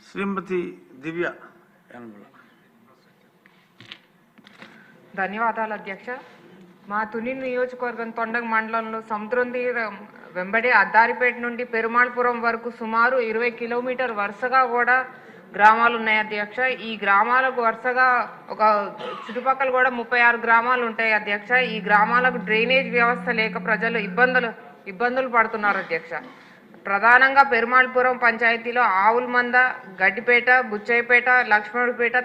శ్రీమతి దివ్య యనమల. ధన్యవాదాలు అధ్యక్ష. మా తుని నియోజకవర్గం తొండగ మండలంలో సముద్రం తీరం వెంబడి అద్దారిపేట నుండి పెరుమాళపురం వరకు సుమారు 20 కిలోమీటర్ వరుసగా కూడా గ్రామాలు ఉన్నాయి అధ్యక్ష. ఈ గ్రామాలకు వరుసగా ఒక చుట్టుపక్కల కూడా 36 గ్రామాలు ఉంటాయి అధ్యక్ష. ఈ గ్రామాలకు డ్రైనేజ్ వ్యవస్థ లేక ప్రజలు ఇబ్బందులు పడుతున్నారు అధ్యక్ష. ప్రధానంగా పెరుమాళపురం పంచాయతీలో ఆవులమంద, గడ్డిపేట, బుచ్చయ్యపేట, లక్ష్మణుడిపేట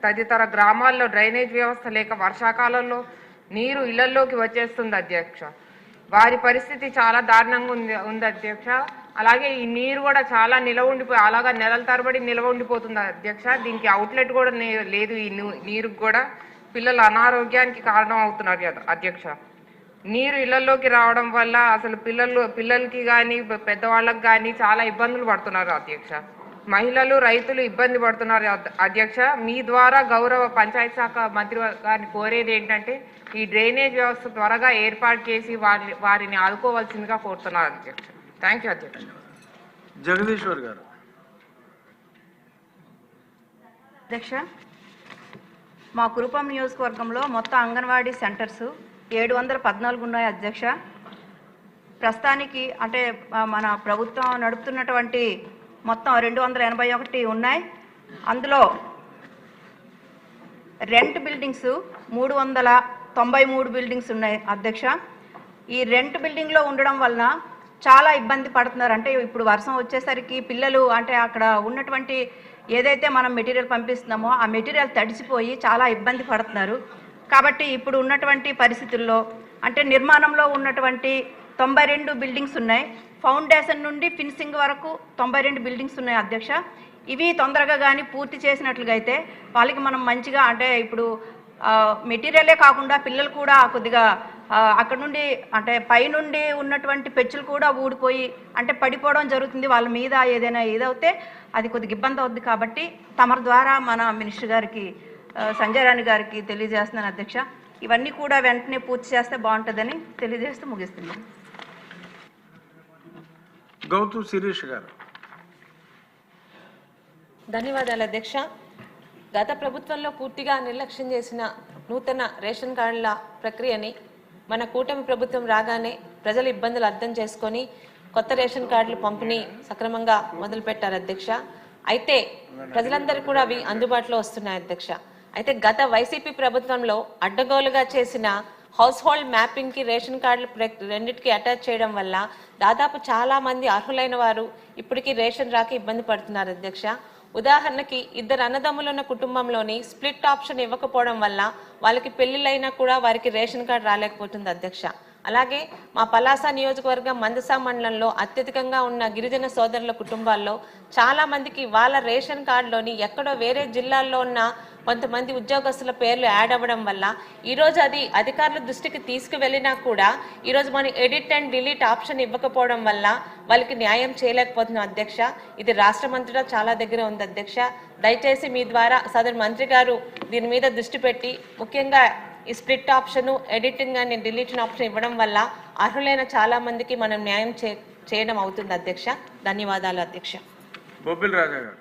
తదితర గ్రామాల్లో డ్రైనేజ్ వ్యవస్థ లేక వర్షాకాలంలో నీరు ఇళ్లలోకి వచ్చేస్తుంది అధ్యక్ష. వారి పరిస్థితి చాలా దారుణంగా ఉంది అధ్యక్ష. అలాగే ఈ నీరు కూడా చాలా అలాగా నెలల తరబడి నిలవ ఉండిపోతుంది అధ్యక్ష. దీనికి అవుట్లెట్ కూడా లేదు. ఈ నీరుకు కూడా పిల్లల అనారోగ్యానికి కారణం అవుతున్నారు అధ్యక్ష. నీరు ఇళ్లలోకి రావడం వల్ల అసలు పిల్లలకి కానీ పెద్దవాళ్ళకి కానీ చాలా ఇబ్బందులు పడుతున్నారు అధ్యక్ష. మహిళలు, రైతులు ఇబ్బంది పడుతున్నారు అధ్యక్ష. మీ ద్వారా గౌరవ పంచాయతీ శాఖ మంత్రి గారిని కోరేది ఏంటంటే ఈ డ్రైనేజ్ వ్యవస్థ త్వరగా ఏర్పాటు చేసి వారిని ఆదుకోవాల్సిందిగా కోరుతున్నారు అధ్యక్ష. థ్యాంక్ యూ అధ్యక్ష. జగదీశ్వర్ గారు. అధ్యక్ష, మా కురుపాం నియోజకవర్గంలో మొత్తం అంగన్వాడీ సెంటర్స్ 714 ఉన్నాయి అధ్యక్ష. ప్రస్తుతానికి అంటే మన ప్రభుత్వం నడుపుతున్నటువంటి మొత్తం 281 ఉన్నాయి. అందులో రెంట్ బిల్డింగ్స్ 393 బిల్డింగ్స్ ఉన్నాయి అధ్యక్ష. ఈ రెంట్ బిల్డింగ్లో ఉండడం వలన చాలా ఇబ్బంది పడుతున్నారు. అంటే ఇప్పుడు వర్షం వచ్చేసరికి పిల్లలు అంటే అక్కడ ఉన్నటువంటి ఏదైతే మనం మెటీరియల్ పంపిస్తున్నామో ఆ మెటీరియల్ తడిసిపోయి చాలా ఇబ్బంది పడుతున్నారు. కాబట్టి ఇప్పుడు ఉన్నటువంటి పరిస్థితుల్లో అంటే నిర్మాణంలో ఉన్నటువంటి 92 బిల్డింగ్స్ ఉన్నాయి. ఫౌండేషన్ నుండి ఫినిషింగ్ వరకు 92 బిల్డింగ్స్ ఉన్నాయి అధ్యక్ష. ఇవి తొందరగా కానీ పూర్తి చేసినట్లుగా అయితే వాళ్ళకి మనం మంచిగా అంటే ఇప్పుడు మెటీరియలే కాకుండా పిల్లలు కూడా కొద్దిగా అక్కడ నుండి అంటే పైనుండి ఉన్నటువంటి పెచ్చులు కూడా ఊడిపోయి అంటే పడిపోవడం జరుగుతుంది. వాళ్ళ మీద ఏదైనా ఏదైతే అది కొద్దిగా ఇబ్బంది అవుద్ది. కాబట్టి తమ ద్వారా మన మినిస్టర్ గారికి సంజయ్ రాణి గారికి తెలియజేస్తున్నాను అధ్యక్ష. ఇవన్నీ కూడా వెంటనే పూర్తి చేస్తే బాగుంటుందని తెలియజేస్తూ ముగిస్తున్నాను. గౌతు శిరీష్ గారు. ధన్యవాదాలు అధ్యక్ష. గత ప్రభుత్వంలో పూర్తిగా నిర్లక్ష్యం చేసిన నూతన రేషన్ కార్డుల ప్రక్రియని మన కూటమి ప్రభుత్వం రాగానే ప్రజల ఇబ్బందులు అర్థం చేసుకొని కొత్త రేషన్ కార్డులు పంపిణీ సక్రమంగా మొదలుపెట్టారు అధ్యక్ష. అయితే ప్రజలందరూ కూడా అవి అందుబాటులో వస్తున్నాయి అధ్యక్ష. అయితే గత వైసీపీ ప్రభుత్వంలో అడ్డగోలుగా చేసిన హౌస్ హోల్డ్ మ్యాపింగ్కి రేషన్ కార్డులు రెండింటికి అటాచ్ చేయడం వల్ల దాదాపు చాలా మంది అర్హులైన వారు ఇప్పటికీ రేషన్ రాక ఇబ్బంది పడుతున్నారు అధ్యక్ష. ఉదాహరణకి 2 అన్నదమ్ములు ఉన్న కుటుంబంలోని స్ప్లిట్ ఆప్షన్ ఇవ్వకపోవడం వల్ల వాళ్ళకి పెళ్లిళ్ళైనా కూడా వారికి రేషన్ కార్డు రాలేకపోతుంది అధ్యక్ష. అలాగే మా పలాస నియోజకవర్గం మందసా మండలంలో అత్యధికంగా ఉన్న గిరిజన సోదరుల కుటుంబాల్లో చాలా మందికి వాళ్ళ రేషన్ కార్డులోని ఎక్కడో వేరే జిల్లాల్లో ఉన్న కొంతమంది ఉద్యోగస్తుల పేర్లు యాడ్ అవ్వడం వల్ల ఈరోజు అది అధికారుల దృష్టికి తీసుకువెళ్ళినా కూడా ఈరోజు మనం ఎడిట్ అండ్ డిలీట్ ఆప్షన్ ఇవ్వకపోవడం వల్ల వాళ్ళకి న్యాయం చేయలేకపోతున్నాం అధ్యక్ష. ఇది రాష్ట్ర మంత్రిలో చాలా దగ్గర ఉంది అధ్యక్ష. దయచేసి మీ ద్వారా సదరు మంత్రి గారు దీని మీద దృష్టి పెట్టి ముఖ్యంగా ఈ split option, editing and deletion option ఇవ్వడం వల్ల అర్హులైన చాలా మందికి మనం న్యాయం చేయడం అవుతుంది అధ్యక్ష. ధన్యవాదాలు అధ్యక్ష. బొబ్బిల్ రాజా గారు.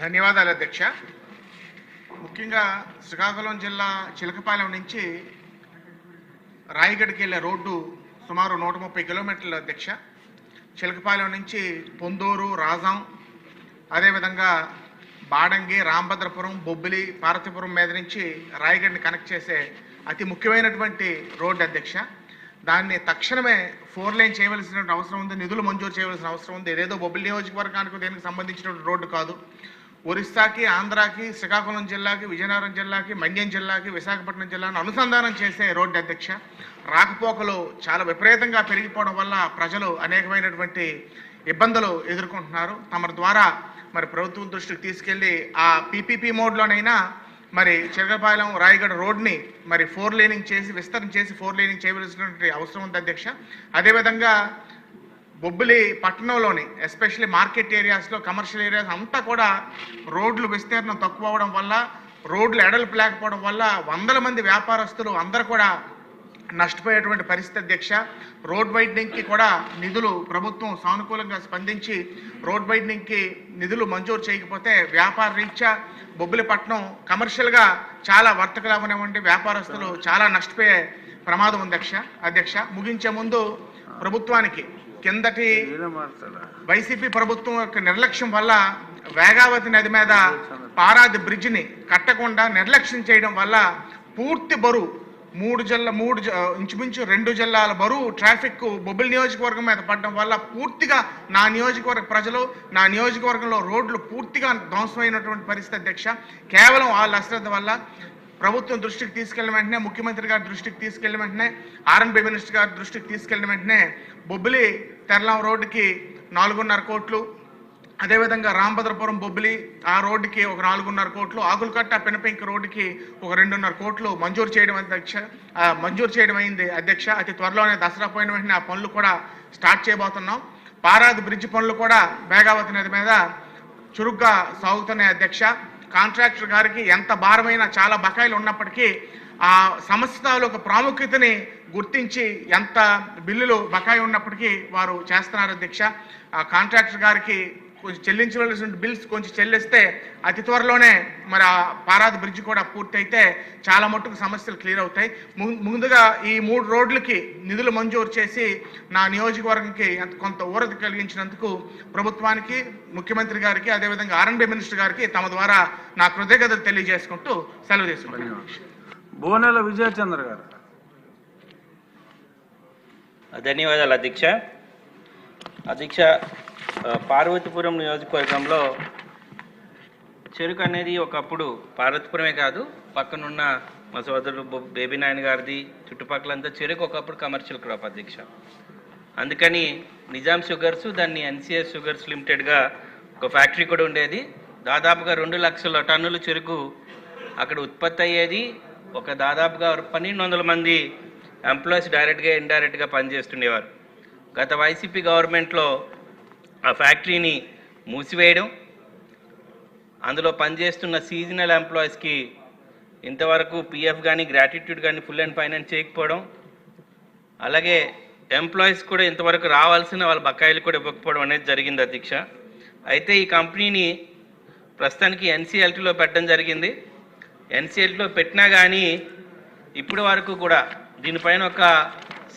ధన్యవాదాలు అధ్యక్ష. ముఖ్యంగా శ్రీకాకుళం జిల్లా చిలకపాలెం నుంచి రాయగఢ్కి వెళ్ళే రోడ్డు సుమారు 130 కిలోమీటర్లు అధ్యక్ష. చిలకపాలెం నుంచి పొందూరు, రాజాం, అదేవిధంగా బాడంగి, రాంభద్రపురం, బొబ్బిలి, పార్వతీపురం మీద నుంచి రాయగఢ్ని కనెక్ట్ చేసే అతి ముఖ్యమైనటువంటి రోడ్డు అధ్యక్ష. దాన్ని తక్షణమే 4 లేన్ చేయవలసిన అవసరం ఉంది. నిధులు మంజూరు చేయవలసిన అవసరం ఉంది. ఏదేదో బొబ్బిలి నియోజకవర్గానికి దీనికి సంబంధించిన రోడ్డు కాదు. ఒరిస్సాకి, ఆంధ్రాకి, శ్రీకాకుళం జిల్లాకి, విజయనగరం జిల్లాకి, మన్యం జిల్లాకి, విశాఖపట్నం జిల్లాను అనుసంధానం చేసే రోడ్డు అధ్యక్ష. రాకపోకలు చాలా విపరీతంగా పెరిగిపోవడం వల్ల ప్రజలు అనేకమైనటువంటి ఇబ్బందులు ఎదుర్కొంటున్నారు. తమ ద్వారా మరి ప్రభుత్వం దృష్టికి తీసుకెళ్ళి ఆ పీపీపీ మోడ్లోనైనా మరి చిలకపాలెం రాయగఢ్ రోడ్ని మరి 4 లేనింగ్ చేసి విస్తరణ చేసి 4 లేనింగ్ చేయవలసినటువంటి అవసరం ఉంది అధ్యక్ష. అదేవిధంగా బొబ్బిలి పట్టణంలోని ఎస్పెషల్లీ మార్కెట్ ఏరియాస్లో, కమర్షియల్ ఏరియాస్ అంతా కూడా రోడ్లు విస్తీర్ణం తక్కువ అవడం వల్ల, రోడ్లు ఎడల్పు లేకపోవడం వల్ల వందల మంది వ్యాపారస్తులు అందరూ కూడా నష్టపోయేటువంటి పరిస్థితి అధ్యక్ష. రోడ్ వైడనింగ్కి కూడా నిధులు ప్రభుత్వం సానుకూలంగా స్పందించి రోడ్ వైడనింగ్కి నిధులు మంజూరు చేయకపోతే వ్యాపార రీత్యా బొబ్బిలిపట్నం కమర్షియల్గా చాలా వర్తకులు అవనివ్వండి వ్యాపారస్తులు చాలా నష్టపోయే ప్రమాదం ఉంది అధ్యక్ష. ముగించే ముందు ప్రభుత్వానికి కిందటి వైసీపీ ప్రభుత్వం యొక్క నిర్లక్ష్యం వల్ల వేగావతి నది మీద పారాది బ్రిడ్జిని కట్టకుండా నిర్లక్ష్యం చేయడం వల్ల పూర్తి బరువు ఇంచుమించు 2 జిల్లాల బరువు ట్రాఫిక్ బొబ్బిలి నియోజకవర్గం మీద పడడం వల్ల పూర్తిగా నా నియోజకవర్గ ప్రజలు నా నియోజకవర్గంలో రోడ్లు పూర్తిగా ధ్వంసమైనటువంటి పరిస్థితి అధ్యక్ష. కేవలం వాళ్ళ అశ్రద్ధ వల్ల ప్రభుత్వం దృష్టికి తీసుకెళ్లిన వెంటనే ముఖ్యమంత్రి గారి దృష్టికి తీసుకెళ్లిన వెంటనే ఆర్ఎన్బి మినిస్టర్ గారి దృష్టికి తీసుకెళ్లిన వెంటనే బొబ్బిలి తెరలాం రోడ్డుకి 4.5 కోట్లు, అదేవిధంగా రాంభద్రపురం బొబ్బిలి ఆ రోడ్డుకి ఒక 4.5 కోట్లు, ఆకులకట్ట పెనపెంక రోడ్డుకి ఒక 2.5 కోట్లు మంజూరు చేయడం అయింది అధ్యక్ష. అతి త్వరలోనే దసరా పోయిన వెంటనే ఆ పనులు కూడా స్టార్ట్ చేయబోతున్నాం. పారాది బ్రిడ్జ్ పనులు కూడా వేగావతి నది మీద చురుగ్గా సాగుతున్నాయి అధ్యక్ష. కాంట్రాక్టర్ గారికి ఎంత భారమైనా చాలా బకాయిలు ఉన్నప్పటికీ ఆ సంస్థ తాలూకు ప్రాముఖ్యతని గుర్తించి ఎంత బిల్లులు బకాయి ఉన్నప్పటికీ వారు చేస్తున్నారు అధ్యక్ష. ఆ కాంట్రాక్టర్ గారికి కొంచెం చెల్లించవలసిన బిల్స్ కొంచెం చెల్లిస్తే అతి త్వరలోనే మరి ఆ పారాది బ్రిడ్జ్ కూడా పూర్తయితే చాలా మట్టుకు సమస్యలు క్లియర్ అవుతాయి. ముందుగా ఈ 3 రోడ్లకి నిధులు మంజూరు చేసి నా నియోజకవర్గంకి కొంత ఊరట కలిగించినందుకు ప్రభుత్వానికి ముఖ్యమంత్రి గారికి అదేవిధంగా ఆర్ఎన్బి మినిస్టర్ గారికి తమ ద్వారా నా కృతజ్ఞతలు తెలియజేసుకుంటూ సెలవు తీసుకుంటున్నాను. బోనెల విజయచంద్ర గారు. ధన్యవాదాలు అధ్యక్ష. పార్వతీపురం నియోజకవర్గంలో చెరుకు అనేది ఒకప్పుడు పార్వతీపురమే కాదు పక్కనున్న మా సోదరుడు బేబీ నాయన్ గారిది చుట్టుపక్కలంతా చెరుకు ఒకప్పుడు కమర్షియల్ క్రాప్ అధ్యక్ష. అందుకని నిజాం షుగర్స్ దాన్ని ఎన్సిఎస్ షుగర్స్ లిమిటెడ్గా ఒక ఫ్యాక్టరీ కూడా ఉండేది. దాదాపుగా 2 లక్షల టన్నులు చెరుకు అక్కడ ఉత్పత్తి అయ్యేది. ఒక దాదాపుగా 1200 మంది ఎంప్లాయీస్ డైరెక్ట్గా ఇండైరెక్ట్గా పనిచేస్తుండేవారు. గత వైసీపీ గవర్నమెంట్లో ఆ ఫ్యాక్టరీని మూసివేయడం, అందులో పనిచేస్తున్న సీజనల్ ఎంప్లాయీస్కి ఇంతవరకు పిఎఫ్ కానీ గ్రాట్యుటీ కానీ ఫుల్ అండ్ ఫైనాన్స్ చేయకపోవడం, అలాగే ఎంప్లాయీస్ కూడా ఇంతవరకు రావాల్సిన వాళ్ళ బకాయిలు కూడా ఇవ్వకపోవడం అనేది జరిగింది అధ్యక్ష. అయితే ఈ కంపెనీని ప్రస్తుతానికి ఎన్సీఎల్టీలో పెట్టడం జరిగింది. ఎన్సీఎల్టీలో పెట్టినా కానీ ఇప్పటి వరకు కూడా దీనిపైన ఒక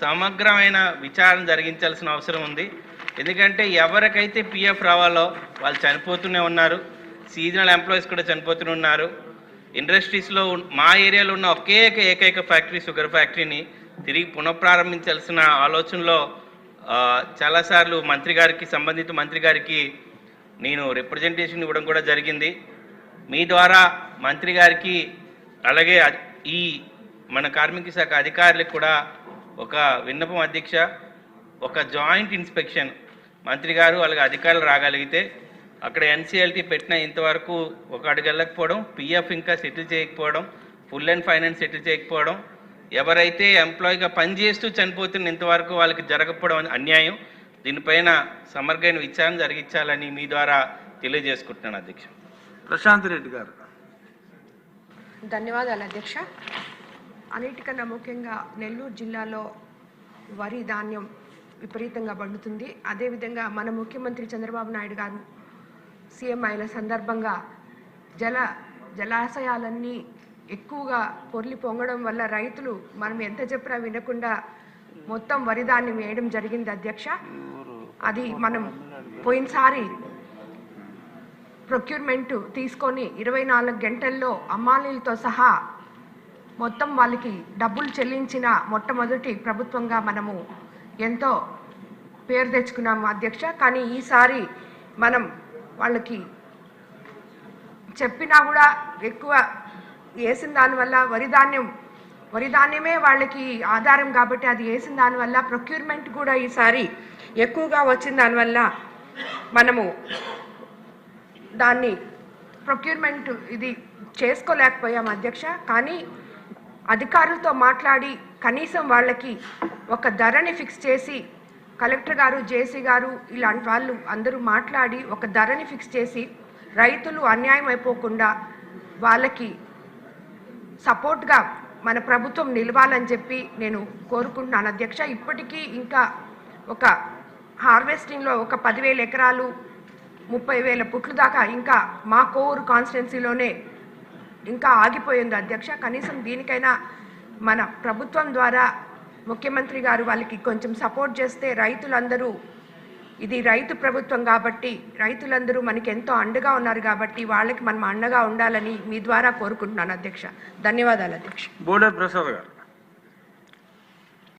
సమగ్రమైన విచారణ జరిగించాల్సిన అవసరం ఉంది. ఎందుకంటే ఎవరికైతే పిఎఫ్ రావాలో వాళ్ళు చనిపోతూనే ఉన్నారు, సీజనల్ ఎంప్లాయీస్ కూడా చనిపోతూనే ఉన్నారు. ఇండస్ట్రీస్లో మా ఏరియాలో ఉన్న ఏకైక ఫ్యాక్టరీ షుగర్ ఫ్యాక్టరీని తిరిగి పునఃప్రారంభించాల్సిన ఆలోచనలో చాలాసార్లు సంబంధిత మంత్రి గారికి నేను రిప్రజెంటేషన్ ఇవ్వడం కూడా జరిగింది. మీ ద్వారా మంత్రి గారికి అలాగే ఈ మన కార్మిక శాఖ అధికారులకు కూడా ఒక విన్నపం అధ్యక్ష. ఒక జాయింట్ ఇన్స్పెక్షన్ మంత్రి గారు అలాగే అధికారులు రాగలిగితే అక్కడ ఎన్సీఎల్టీ పెట్టిన ఇంతవరకు ఒక అడుగు వెళ్ళకపోవడం, పిఎఫ్ ఇంకా సెటిల్ చేయకపోవడం, ఫుల్ అండ్ ఫైనాన్స్ సెటిల్ చేయకపోవడం, ఎవరైతే ఎంప్లాయీగా పనిచేస్తూ చనిపోతున్న ఇంతవరకు వాళ్ళకి జరగకపోవడం అన్యాయం. దీనిపైన సమగ్రమైన విచారణ జరిగించాలని మీ ద్వారా తెలియజేసుకుంటున్నాను అధ్యక్ష. ప్రశాంత్ రెడ్డి గారు. ధన్యవాదాలు అధ్యక్ష. అన్నిటికన్నా ముఖ్యంగా నెల్లూరు జిల్లాలో వరి ధాన్యం విపరీతంగా పండుతుంది. అదేవిధంగా మన ముఖ్యమంత్రి చంద్రబాబు నాయుడు గారు సీఎం అయిన సందర్భంగా జలాశయాలన్నీ ఎక్కువగా పొర్లి పొంగడం వల్ల రైతులు మనం ఎంత చెప్పినా వినకుండా మొత్తం వరి ధాన్యం వేయడం జరిగింది అధ్యక్ష. అది మనం పోయినసారి ప్రొక్యూర్మెంట్ తీసుకొని 24 గంటల్లో అమ్మాలీలతో సహా మొత్తం వాళ్ళకి డబ్బులు చెల్లించిన మొట్టమొదటి ప్రభుత్వంగా మనము ఎంతో పేరు తెచ్చుకున్నాము అధ్యక్ష. కానీ ఈసారి మనం వాళ్ళకి చెప్పినా కూడా ఎక్కువ వేసిన దానివల్ల వరి ధాన్యమే వాళ్ళకి ఆధారం కాబట్టి అది వేసిన దానివల్ల ప్రొక్యూర్మెంట్ కూడా ఈసారి ఎక్కువగా వచ్చిన దానివల్ల మనము దాన్ని ప్రొక్యూర్మెంట్ ఇది చేసుకోలేకపోయాం అధ్యక్ష. కానీ అధికారులతో మాట్లాడి కనీసం వాళ్ళకి ఒక ధరని ఫిక్స్ చేసి కలెక్టర్ గారు, జేసీ గారు ఇలాంటి వాళ్ళు అందరూ మాట్లాడి ఒక ధరని ఫిక్స్ చేసి రైతులు అన్యాయం అయిపోకుండా వాళ్ళకి సపోర్ట్గా మన ప్రభుత్వం నిలవాలని చెప్పి నేను కోరుకుంటున్నాను అధ్యక్ష. ఇప్పటికీ ఇంకా ఒక హార్వెస్టింగ్లో ఒక 10,000 ఎకరాలు 30,000 పుట్లు దాకా ఇంకా మా కోవూరు కాన్స్టిట్యున్సీలోనే ఇంకా ఆగిపోయింది అధ్యక్ష. కనీసం దీనికైనా మన ప్రభుత్వం ద్వారా ముఖ్యమంత్రి గారు వాళ్ళకి కొంచెం సపోర్ట్ చేస్తే రైతులందరూ, ఇది రైతు ప్రభుత్వం కాబట్టి రైతులందరూ మనకి ఎంతో అండగా ఉన్నారు కాబట్టి వాళ్ళకి మనం అండగా ఉండాలని మీ ద్వారా కోరుకుంటున్నాను అధ్యక్ష. ధన్యవాదాలు అధ్యక్ష. బోడే ప్రసాద్ గారు.